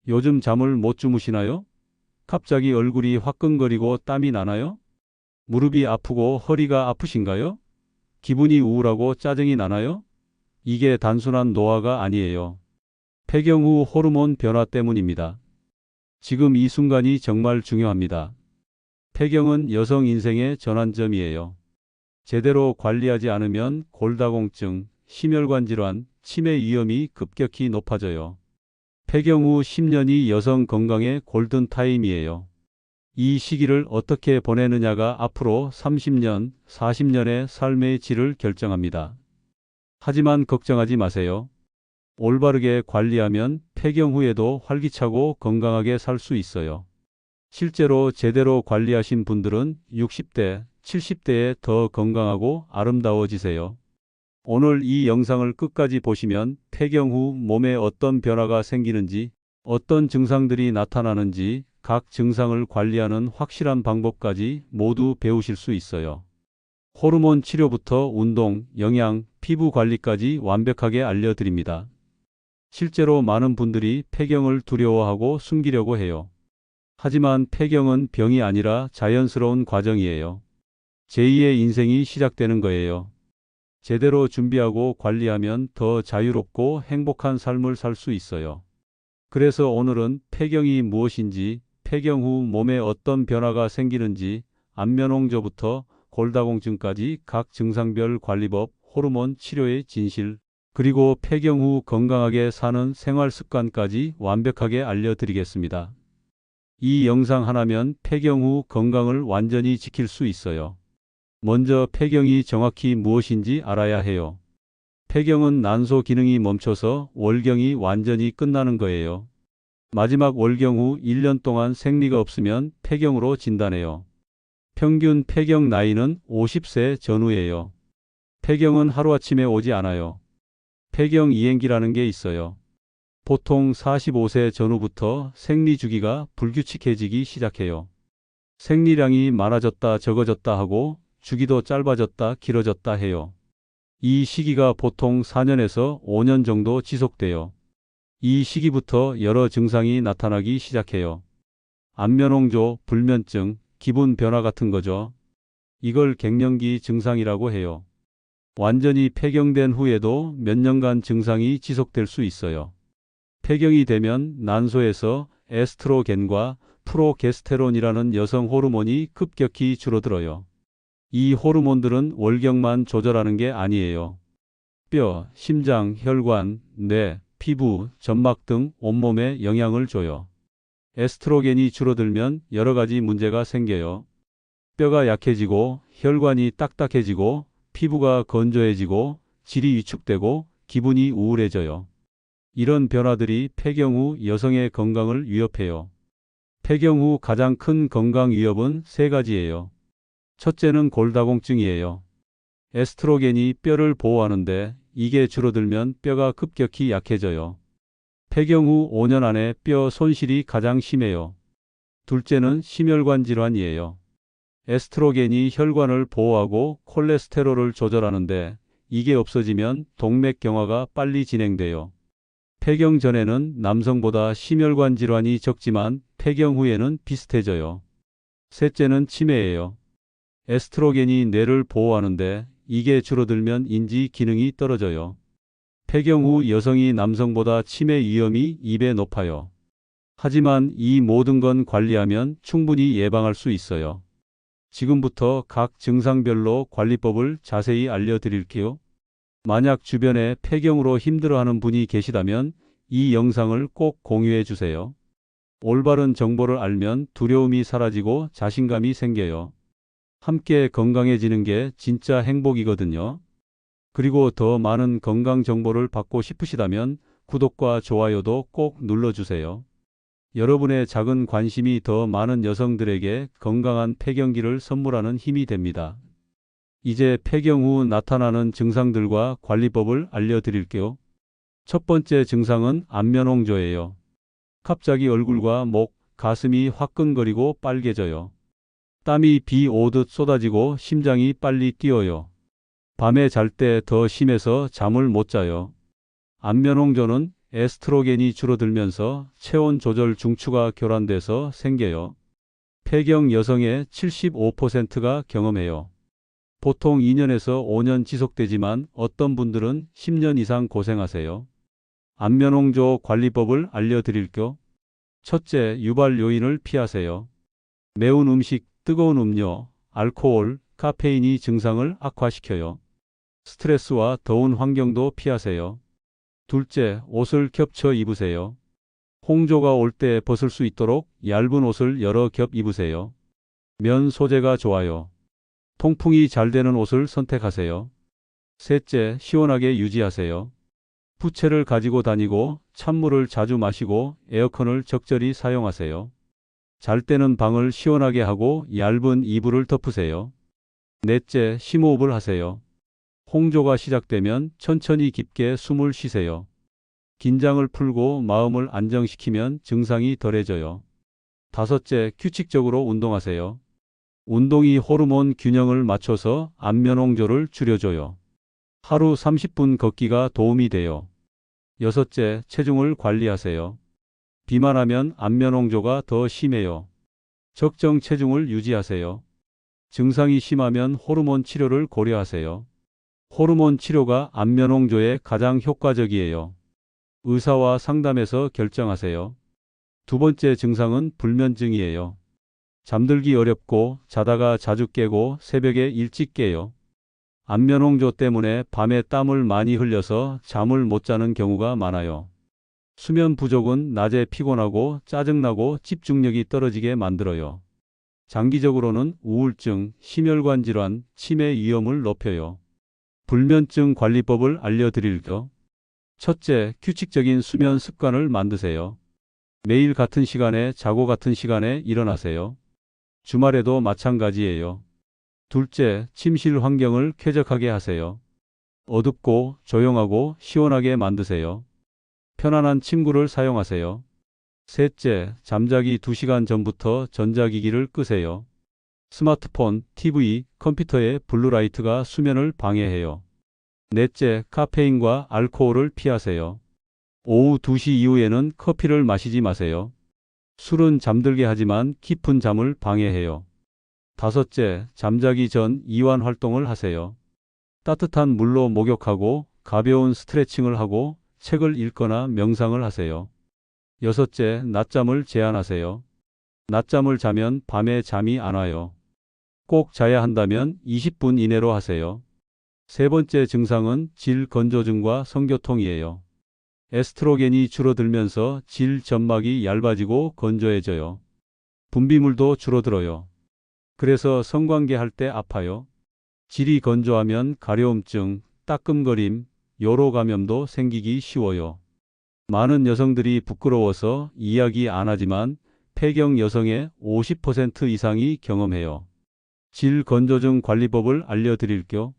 요즘 잠을 못 주무시나요? 갑자기 얼굴이 화끈거리고 땀이 나나요? 무릎이 아프고 허리가 아프신가요? 기분이 우울하고 짜증이 나나요? 이게 단순한 노화가 아니에요. 폐경 후 호르몬 변화 때문입니다. 지금 이 순간이 정말 중요합니다. 폐경은 여성 인생의 전환점이에요. 제대로 관리하지 않으면 골다공증, 심혈관 질환, 치매 위험이 급격히 높아져요. 폐경 후 10년이 여성 건강의 골든타임이에요. 이 시기를 어떻게 보내느냐가 앞으로 30년, 40년의 삶의 질을 결정합니다. 하지만 걱정하지 마세요. 올바르게 관리하면 폐경 후에도 활기차고 건강하게 살 수 있어요. 실제로 제대로 관리하신 분들은 60대, 70대에 더 건강하고 아름다워지세요. 오늘 이 영상을 끝까지 보시면 폐경 후 몸에 어떤 변화가 생기는지, 어떤 증상들이 나타나는지, 각 증상을 관리하는 확실한 방법까지 모두 배우실 수 있어요. 호르몬 치료부터 운동, 영양, 피부 관리까지 완벽하게 알려드립니다. 실제로 많은 분들이 폐경을 두려워하고 숨기려고 해요. 하지만 폐경은 병이 아니라 자연스러운 과정이에요. 제2의 인생이 시작되는 거예요. 제대로 준비하고 관리하면 더 자유롭고 행복한 삶을 살 수 있어요. 그래서 오늘은 폐경이 무엇인지, 폐경 후 몸에 어떤 변화가 생기는지, 안면홍조부터 골다공증까지 각 증상별 관리법, 호르몬 치료의 진실, 그리고 폐경 후 건강하게 사는 생활 습관까지 완벽하게 알려드리겠습니다. 이 영상 하나면 폐경 후 건강을 완전히 지킬 수 있어요. 먼저 폐경이 정확히 무엇인지 알아야 해요. 폐경은 난소 기능이 멈춰서 월경이 완전히 끝나는 거예요. 마지막 월경 후 1년 동안 생리가 없으면 폐경으로 진단해요. 평균 폐경 나이는 50세 전후예요. 폐경은 하루아침에 오지 않아요. 폐경 이행기라는 게 있어요. 보통 45세 전후부터 생리 주기가 불규칙해지기 시작해요. 생리량이 많아졌다 적어졌다 하고 주기도 짧아졌다 길어졌다 해요. 이 시기가 보통 4년에서 5년 정도 지속돼요. 이 시기부터 여러 증상이 나타나기 시작해요. 안면홍조, 불면증, 기분 변화 같은 거죠. 이걸 갱년기 증상이라고 해요. 완전히 폐경된 후에도 몇 년간 증상이 지속될 수 있어요. 폐경이 되면 난소에서 에스트로겐과 프로게스테론이라는 여성 호르몬이 급격히 줄어들어요. 이 호르몬들은 월경만 조절하는 게 아니에요. 뼈, 심장, 혈관, 뇌, 피부, 점막 등 온몸에 영향을 줘요. 에스트로겐이 줄어들면 여러 가지 문제가 생겨요. 뼈가 약해지고 혈관이 딱딱해지고 피부가 건조해지고 질이 위축되고 기분이 우울해져요. 이런 변화들이 폐경 후 여성의 건강을 위협해요. 폐경 후 가장 큰 건강 위협은 세 가지예요. 첫째는 골다공증이에요. 에스트로겐이 뼈를 보호하는데 이게 줄어들면 뼈가 급격히 약해져요. 폐경 후 5년 안에 뼈 손실이 가장 심해요. 둘째는 심혈관 질환이에요. 에스트로겐이 혈관을 보호하고 콜레스테롤을 조절하는데 이게 없어지면 동맥경화가 빨리 진행돼요. 폐경 전에는 남성보다 심혈관 질환이 적지만 폐경 후에는 비슷해져요. 셋째는 치매예요. 에스트로겐이 뇌를 보호하는데 이게 줄어들면 인지 기능이 떨어져요. 폐경 후 여성이 남성보다 치매 위험이 2배 높아요. 하지만 이 모든 건 관리하면 충분히 예방할 수 있어요. 지금부터 각 증상별로 관리법을 자세히 알려드릴게요. 만약 주변에 폐경으로 힘들어하는 분이 계시다면 이 영상을 꼭 공유해 주세요. 올바른 정보를 알면 두려움이 사라지고 자신감이 생겨요. 함께 건강해지는 게 진짜 행복이거든요. 그리고 더 많은 건강 정보를 받고 싶으시다면 구독과 좋아요도 꼭 눌러주세요. 여러분의 작은 관심이 더 많은 여성들에게 건강한 폐경기를 선물하는 힘이 됩니다. 이제 폐경 후 나타나는 증상들과 관리법을 알려드릴게요. 첫 번째 증상은 안면홍조예요. 갑자기 얼굴과 목, 가슴이 화끈거리고 빨개져요. 땀이 비 오듯 쏟아지고 심장이 빨리 뛰어요. 밤에 잘 때 더 심해서 잠을 못 자요. 안면홍조는 에스트로겐이 줄어들면서 체온 조절 중추가 교란돼서 생겨요. 폐경 여성의 75%가 경험해요. 보통 2년에서 5년 지속되지만 어떤 분들은 10년 이상 고생하세요. 안면홍조 관리법을 알려드릴게요. 첫째, 유발 요인을 피하세요. 매운 음식, 뜨거운 음료, 알코올, 카페인이 증상을 악화시켜요. 스트레스와 더운 환경도 피하세요. 둘째, 옷을 겹쳐 입으세요. 홍조가 올 때 벗을 수 있도록 얇은 옷을 여러 겹 입으세요. 면 소재가 좋아요. 통풍이 잘 되는 옷을 선택하세요. 셋째, 시원하게 유지하세요. 부채를 가지고 다니고 찬물을 자주 마시고 에어컨을 적절히 사용하세요. 잘 때는 방을 시원하게 하고 얇은 이불을 덮으세요. 넷째, 심호흡을 하세요. 홍조가 시작되면 천천히 깊게 숨을 쉬세요. 긴장을 풀고 마음을 안정시키면 증상이 덜해져요. 다섯째, 규칙적으로 운동하세요. 운동이 호르몬 균형을 맞춰서 안면홍조를 줄여줘요. 하루 30분 걷기가 도움이 돼요. 여섯째, 체중을 관리하세요. 비만하면 안면홍조가 더 심해요. 적정 체중을 유지하세요. 증상이 심하면 호르몬 치료를 고려하세요. 호르몬 치료가 안면홍조에 가장 효과적이에요. 의사와 상담해서 결정하세요. 두 번째 증상은 불면증이에요. 잠들기 어렵고 자다가 자주 깨고 새벽에 일찍 깨요. 안면홍조 때문에 밤에 땀을 많이 흘려서 잠을 못 자는 경우가 많아요. 수면 부족은 낮에 피곤하고 짜증나고 집중력이 떨어지게 만들어요. 장기적으로는 우울증, 심혈관 질환, 치매 위험을 높여요. 불면증 관리법을 알려드릴게요. 첫째, 규칙적인 수면 습관을 만드세요. 매일 같은 시간에 자고 같은 시간에 일어나세요. 주말에도 마찬가지예요. 둘째, 침실 환경을 쾌적하게 하세요. 어둡고 조용하고 시원하게 만드세요. 편안한 침구를 사용하세요. 셋째, 잠자기 2시간 전부터 전자기기를 끄세요. 스마트폰, TV, 컴퓨터의 블루라이트가 수면을 방해해요. 넷째, 카페인과 알코올을 피하세요. 오후 2시 이후에는 커피를 마시지 마세요. 술은 잠들게 하지만 깊은 잠을 방해해요. 다섯째, 잠자기 전 이완 활동을 하세요. 따뜻한 물로 목욕하고 가벼운 스트레칭을 하고 책을 읽거나 명상을 하세요. 여섯째, 낮잠을 제한하세요. 낮잠을 자면 밤에 잠이 안 와요. 꼭 자야 한다면 20분 이내로 하세요. 세 번째 증상은 질건조증과 성교통이에요. 에스트로겐이 줄어들면서 질 점막이 얇아지고 건조해져요. 분비물도 줄어들어요. 그래서 성관계 할 때 아파요. 질이 건조하면 가려움증, 따끔거림, 요로 감염도 생기기 쉬워요. 많은 여성들이 부끄러워서 이야기 안 하지만 폐경 여성의 50% 이상이 경험해요. 질건조증 관리법을 알려드릴게요.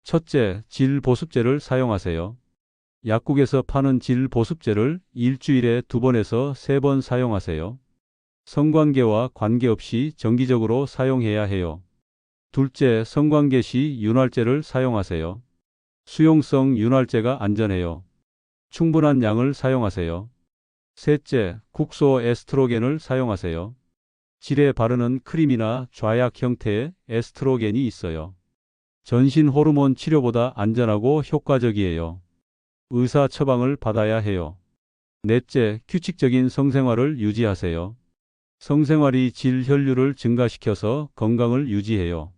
첫째, 질보습제를 사용하세요. 약국에서 파는 질보습제를 일주일에 2번에서 3번 사용하세요. 성관계와 관계없이 정기적으로 사용해야 해요. 둘째, 성관계 시 윤활제를 사용하세요. 수용성 윤활제가 안전해요. 충분한 양을 사용하세요. 셋째, 국소 에스트로겐을 사용하세요. 질에 바르는 크림이나 좌약 형태의 에스트로겐이 있어요. 전신 호르몬 치료보다 안전하고 효과적이에요. 의사 처방을 받아야 해요. 넷째, 규칙적인 성생활을 유지하세요. 성생활이 질 혈류를 증가시켜서 건강을 유지해요.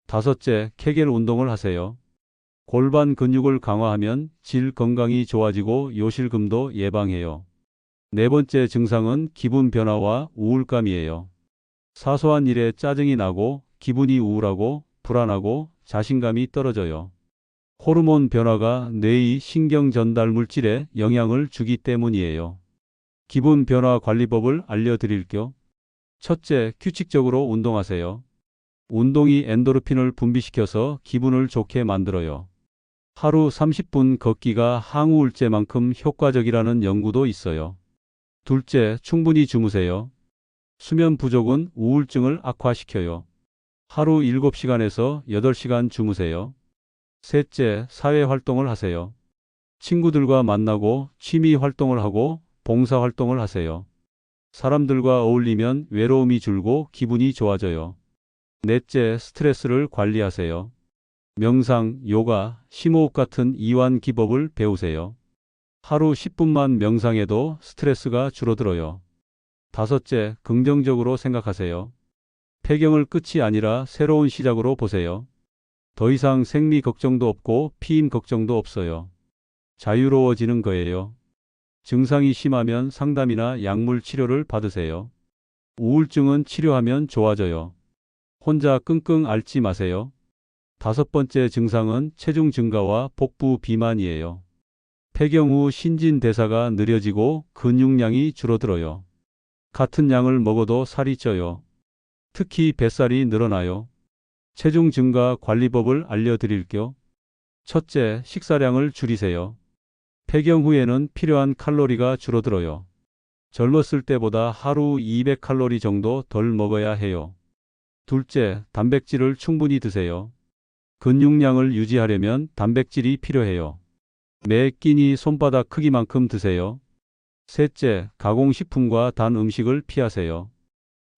다섯째, 케겔 운동을 하세요. 골반 근육을 강화하면 질 건강이 좋아지고 요실금도 예방해요. 네 번째 증상은 기분 변화와 우울감이에요. 사소한 일에 짜증이 나고 기분이 우울하고 불안하고 자신감이 떨어져요. 호르몬 변화가 뇌의 신경 전달 물질에 영향을 주기 때문이에요. 기분 변화 관리법을 알려드릴게요. 첫째, 규칙적으로 운동하세요. 운동이 엔도르핀을 분비시켜서 기분을 좋게 만들어요. 하루 30분 걷기가 항우울제만큼 효과적이라는 연구도 있어요. 둘째, 충분히 주무세요. 수면 부족은 우울증을 악화시켜요. 하루 7시간에서 8시간 주무세요. 셋째, 사회 활동을 하세요. 친구들과 만나고 취미 활동을 하고 봉사 활동을 하세요. 사람들과 어울리면 외로움이 줄고 기분이 좋아져요. 넷째, 스트레스를 관리하세요. 명상, 요가, 심호흡 같은 이완 기법을 배우세요. 하루 10분만 명상해도 스트레스가 줄어들어요. 다섯째, 긍정적으로 생각하세요. 폐경을 끝이 아니라 새로운 시작으로 보세요. 더 이상 생리 걱정도 없고 피임 걱정도 없어요. 자유로워지는 거예요. 증상이 심하면 상담이나 약물 치료를 받으세요. 우울증은 치료하면 좋아져요. 혼자 끙끙 앓지 마세요. 다섯 번째 증상은 체중 증가와 복부 비만이에요. 폐경 후 신진대사가 느려지고 근육량이 줄어들어요. 같은 양을 먹어도 살이 쪄요. 특히 뱃살이 늘어나요. 체중 증가 관리법을 알려드릴게요. 첫째, 식사량을 줄이세요. 폐경 후에는 필요한 칼로리가 줄어들어요. 젊었을 때보다 하루 200칼로리 정도 덜 먹어야 해요. 둘째, 단백질을 충분히 드세요. 근육량을 유지하려면 단백질이 필요해요. 매 끼니 손바닥 크기만큼 드세요. 셋째, 가공식품과 단 음식을 피하세요.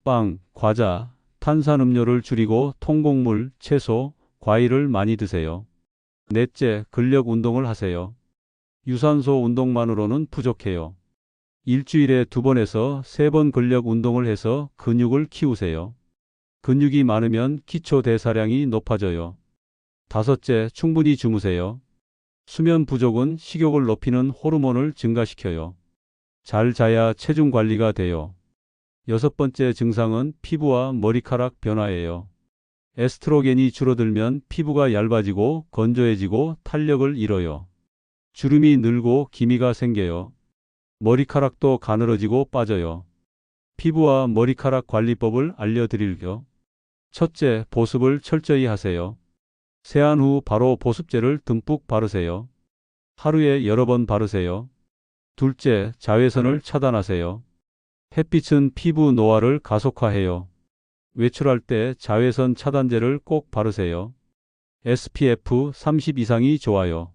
빵, 과자, 탄산음료를 줄이고 통곡물, 채소, 과일을 많이 드세요. 넷째, 근력 운동을 하세요. 유산소 운동만으로는 부족해요. 일주일에 2번에서 3번 근력 운동을 해서 근육을 키우세요. 근육이 많으면 기초 대사량이 높아져요. 다섯째, 충분히 주무세요. 수면 부족은 식욕을 높이는 호르몬을 증가시켜요. 잘 자야 체중 관리가 돼요. 여섯 번째 증상은 피부와 머리카락 변화예요. 에스트로겐이 줄어들면 피부가 얇아지고 건조해지고 탄력을 잃어요. 주름이 늘고 기미가 생겨요. 머리카락도 가늘어지고 빠져요. 피부와 머리카락 관리법을 알려드릴게요. 첫째, 보습을 철저히 하세요. 세안 후 바로 보습제를 듬뿍 바르세요. 하루에 여러 번 바르세요. 둘째, 자외선을 차단하세요. 햇빛은 피부 노화를 가속화해요. 외출할 때 자외선 차단제를 꼭 바르세요. SPF 30 이상이 좋아요.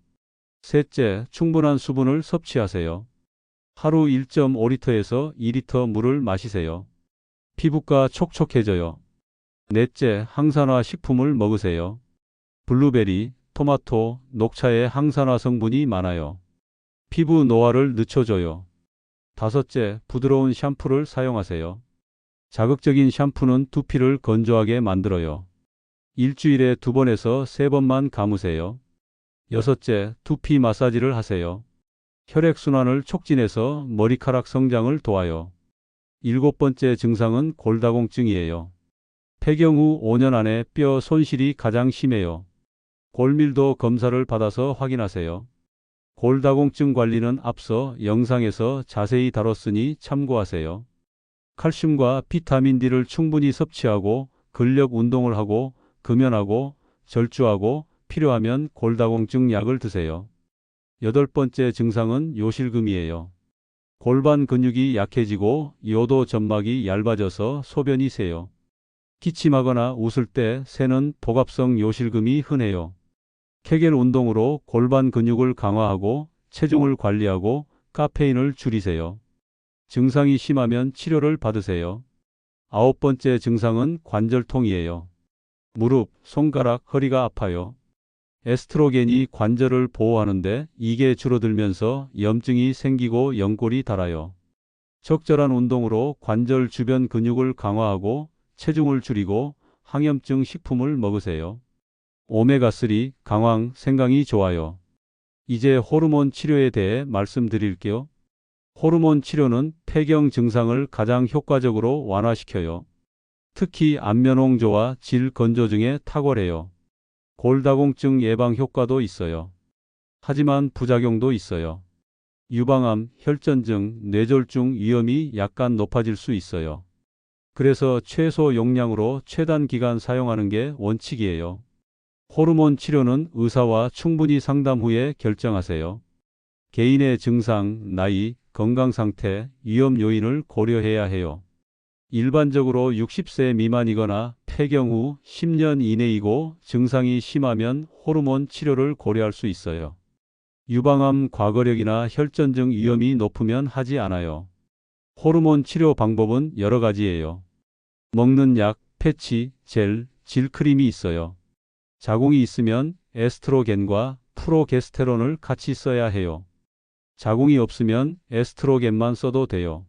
셋째, 충분한 수분을 섭취하세요. 하루 1.5리터에서 2리터 물을 마시세요. 피부가 촉촉해져요. 넷째, 항산화 식품을 먹으세요. 블루베리, 토마토, 녹차에 항산화 성분이 많아요. 피부 노화를 늦춰줘요. 다섯째, 부드러운 샴푸를 사용하세요. 자극적인 샴푸는 두피를 건조하게 만들어요. 일주일에 2번에서 3번만 감으세요. 여섯째, 두피 마사지를 하세요. 혈액순환을 촉진해서 머리카락 성장을 도와요. 일곱 번째 증상은 골다공증이에요. 폐경 후 5년 안에 뼈 손실이 가장 심해요. 골밀도 검사를 받아서 확인하세요. 골다공증 관리는 앞서 영상에서 자세히 다뤘으니 참고하세요. 칼슘과 비타민 D를 충분히 섭취하고 근력 운동을 하고 금연하고 절주하고 필요하면 골다공증 약을 드세요. 여덟 번째 증상은 요실금이에요. 골반 근육이 약해지고 요도 점막이 얇아져서 소변이 새요. 기침하거나 웃을 때 새는 복압성 요실금이 흔해요. 케겔 운동으로 골반 근육을 강화하고 체중을 관리하고 카페인을 줄이세요. 증상이 심하면 치료를 받으세요. 아홉 번째 증상은 관절통이에요. 무릎, 손가락, 허리가 아파요. 에스트로겐이 관절을 보호하는데 이게 줄어들면서 염증이 생기고 연골이 닳아요. 적절한 운동으로 관절 주변 근육을 강화하고 체중을 줄이고 항염증 식품을 먹으세요. 오메가3, 강황, 생강이 좋아요. 이제 호르몬 치료에 대해 말씀드릴게요. 호르몬 치료는 폐경 증상을 가장 효과적으로 완화시켜요. 특히 안면홍조와 질 건조증에 탁월해요. 골다공증 예방 효과도 있어요. 하지만 부작용도 있어요. 유방암, 혈전증, 뇌졸중 위험이 약간 높아질 수 있어요. 그래서 최소 용량으로 최단 기간 사용하는 게 원칙이에요. 호르몬 치료는 의사와 충분히 상담 후에 결정하세요. 개인의 증상, 나이, 건강 상태, 위험 요인을 고려해야 해요. 일반적으로 60세 미만이거나 폐경 후 10년 이내이고 증상이 심하면 호르몬 치료를 고려할 수 있어요. 유방암 과거력이나 혈전증 위험이 높으면 하지 않아요. 호르몬 치료 방법은 여러 가지예요. 먹는 약, 패치, 젤, 질크림이 있어요. 자궁이 있으면 에스트로겐과 프로게스테론을 같이 써야 해요. 자궁이 없으면 에스트로겐만 써도 돼요.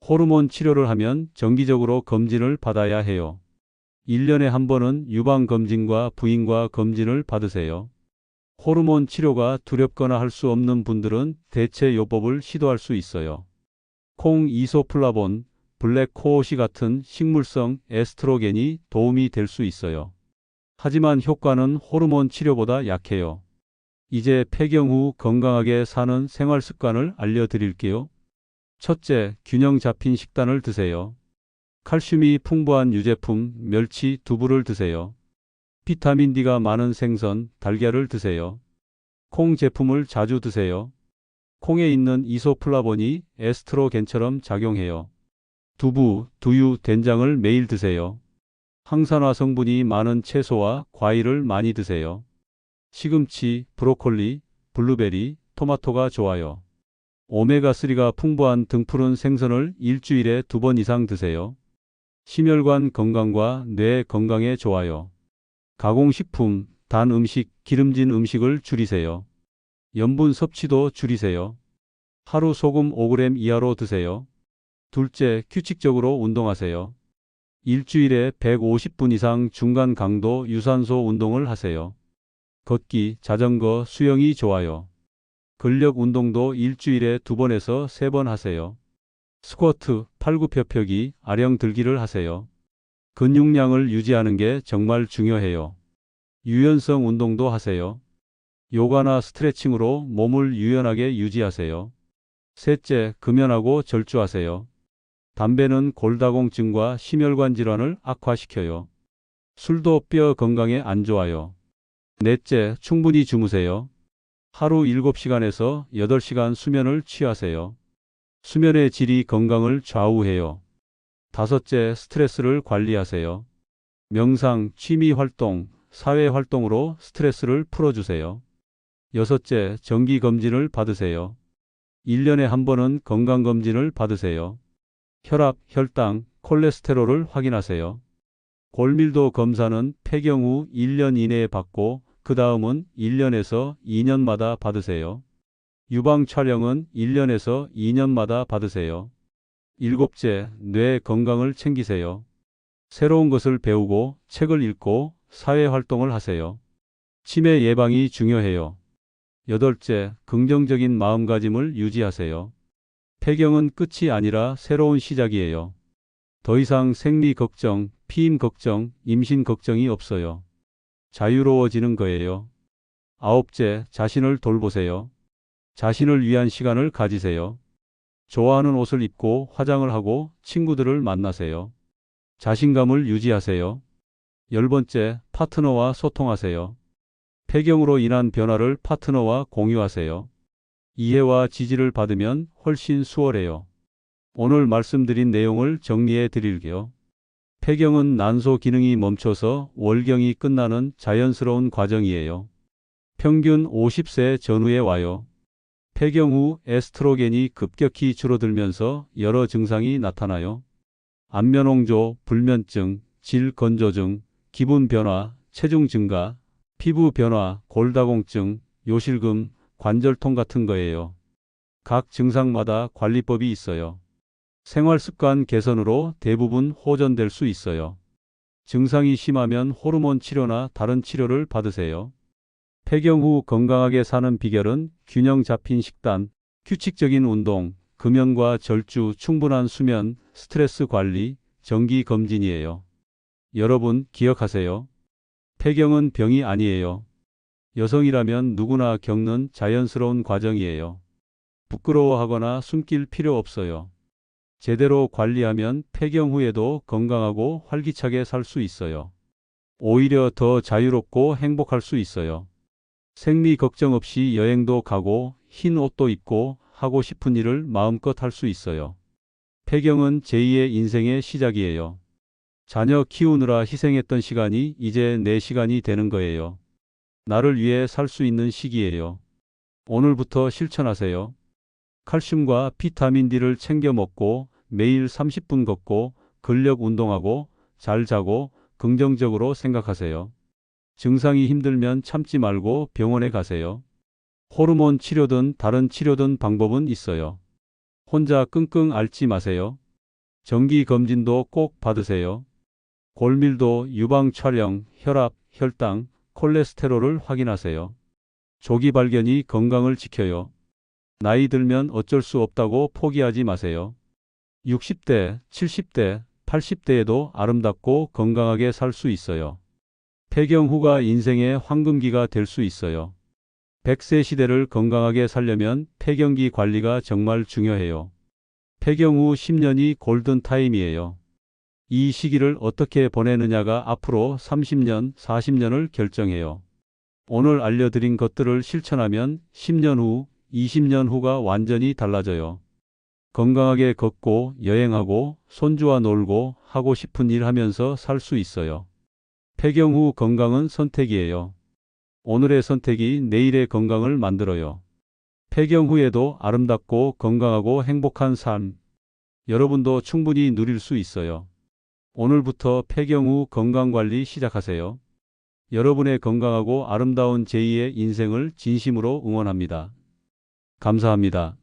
호르몬 치료를 하면 정기적으로 검진을 받아야 해요. 1년에 한 번은 유방검진과 부인과 검진을 받으세요. 호르몬 치료가 두렵거나 할 수 없는 분들은 대체 요법을 시도할 수 있어요. 콩 이소플라본, 블랙코오시 같은 식물성 에스트로겐이 도움이 될 수 있어요. 하지만 효과는 호르몬 치료보다 약해요. 이제 폐경 후 건강하게 사는 생활 습관을 알려드릴게요. 첫째, 균형 잡힌 식단을 드세요. 칼슘이 풍부한 유제품, 멸치, 두부를 드세요. 비타민 D가 많은 생선, 달걀을 드세요. 콩 제품을 자주 드세요. 콩에 있는 이소플라본이 에스트로겐처럼 작용해요. 두부, 두유, 된장을 매일 드세요. 항산화 성분이 많은 채소와 과일을 많이 드세요. 시금치, 브로콜리, 블루베리, 토마토가 좋아요. 오메가3가 풍부한 등푸른 생선을 일주일에 2번 이상 드세요. 심혈관 건강과 뇌 건강에 좋아요. 가공식품, 단 음식, 기름진 음식을 줄이세요. 염분 섭취도 줄이세요. 하루 소금 5g 이하로 드세요. 둘째, 규칙적으로 운동하세요. 일주일에 150분 이상 중간 강도 유산소 운동을 하세요. 걷기, 자전거, 수영이 좋아요. 근력 운동도 일주일에 2번에서 3번 하세요. 스쿼트, 팔굽혀펴기, 아령 들기를 하세요. 근육량을 유지하는 게 정말 중요해요. 유연성 운동도 하세요. 요가나 스트레칭으로 몸을 유연하게 유지하세요. 셋째, 금연하고 절주하세요. 담배는 골다공증과 심혈관 질환을 악화시켜요. 술도 뼈 건강에 안 좋아요. 넷째, 충분히 주무세요. 하루 7시간에서 8시간 수면을 취하세요. 수면의 질이 건강을 좌우해요. 다섯째, 스트레스를 관리하세요. 명상, 취미 활동, 사회 활동으로 스트레스를 풀어주세요. 여섯째, 정기 검진을 받으세요. 1년에 한 번은 건강검진을 받으세요. 혈압, 혈당, 콜레스테롤을 확인하세요. 골밀도 검사는 폐경 후 1년 이내에 받고 그 다음은 1년에서 2년마다 받으세요. 유방 촬영은 1년에서 2년마다 받으세요. 일곱째, 뇌 건강을 챙기세요. 새로운 것을 배우고 책을 읽고 사회 활동을 하세요. 치매 예방이 중요해요. 여덟째, 긍정적인 마음가짐을 유지하세요. 폐경은 끝이 아니라 새로운 시작이에요. 더 이상 생리 걱정, 피임 걱정, 임신 걱정이 없어요. 자유로워지는 거예요. 아홉째, 자신을 돌보세요. 자신을 위한 시간을 가지세요. 좋아하는 옷을 입고 화장을 하고 친구들을 만나세요. 자신감을 유지하세요. 열 번째, 파트너와 소통하세요. 폐경으로 인한 변화를 파트너와 공유하세요. 이해와 지지를 받으면 훨씬 수월해요. 오늘 말씀드린 내용을 정리해 드릴게요. 폐경은 난소 기능이 멈춰서 월경이 끝나는 자연스러운 과정이에요. 평균 50세 전후에 와요. 폐경 후 에스트로겐이 급격히 줄어들면서 여러 증상이 나타나요. 안면홍조, 불면증, 질건조증, 기분 변화, 체중 증가, 피부 변화, 골다공증, 요실금, 관절통 같은 거예요. 각 증상마다 관리법이 있어요. 생활습관 개선으로 대부분 호전될 수 있어요. 증상이 심하면 호르몬 치료나 다른 치료를 받으세요. 폐경 후 건강하게 사는 비결은 균형 잡힌 식단, 규칙적인 운동, 금연과 절주, 충분한 수면, 스트레스 관리, 정기 검진이에요. 여러분 기억하세요. 폐경은 병이 아니에요. 여성이라면 누구나 겪는 자연스러운 과정이에요. 부끄러워하거나 숨길 필요 없어요. 제대로 관리하면 폐경 후에도 건강하고 활기차게 살 수 있어요. 오히려 더 자유롭고 행복할 수 있어요. 생리 걱정 없이 여행도 가고 흰 옷도 입고 하고 싶은 일을 마음껏 할 수 있어요. 폐경은 제2의 인생의 시작이에요. 자녀 키우느라 희생했던 시간이 이제 내 시간이 되는 거예요. 나를 위해 살 수 있는 시기예요. 오늘부터 실천하세요. 칼슘과 비타민 D를 챙겨 먹고 매일 30분 걷고 근력 운동하고 잘 자고 긍정적으로 생각하세요. 증상이 힘들면 참지 말고 병원에 가세요. 호르몬 치료든 다른 치료든 방법은 있어요. 혼자 끙끙 앓지 마세요. 정기 검진도 꼭 받으세요. 골밀도, 유방 촬영, 혈압, 혈당, 콜레스테롤을 확인하세요. 조기 발견이 건강을 지켜요. 나이 들면 어쩔 수 없다고 포기하지 마세요. 60대, 70대, 80대에도 아름답고 건강하게 살 수 있어요. 폐경 후가 인생의 황금기가 될 수 있어요. 100세 시대를 건강하게 살려면 폐경기 관리가 정말 중요해요. 폐경 후 10년이 골든타임이에요. 이 시기를 어떻게 보내느냐가 앞으로 30년, 40년을 결정해요. 오늘 알려드린 것들을 실천하면 10년 후, 20년 후가 완전히 달라져요. 건강하게 걷고 여행하고 손주와 놀고 하고 싶은 일 하면서 살 수 있어요. 폐경 후 건강은 선택이에요. 오늘의 선택이 내일의 건강을 만들어요. 폐경 후에도 아름답고 건강하고 행복한 삶, 여러분도 충분히 누릴 수 있어요. 오늘부터 폐경 후 건강관리 시작하세요. 여러분의 건강하고 아름다운 제2의 인생을 진심으로 응원합니다. 감사합니다.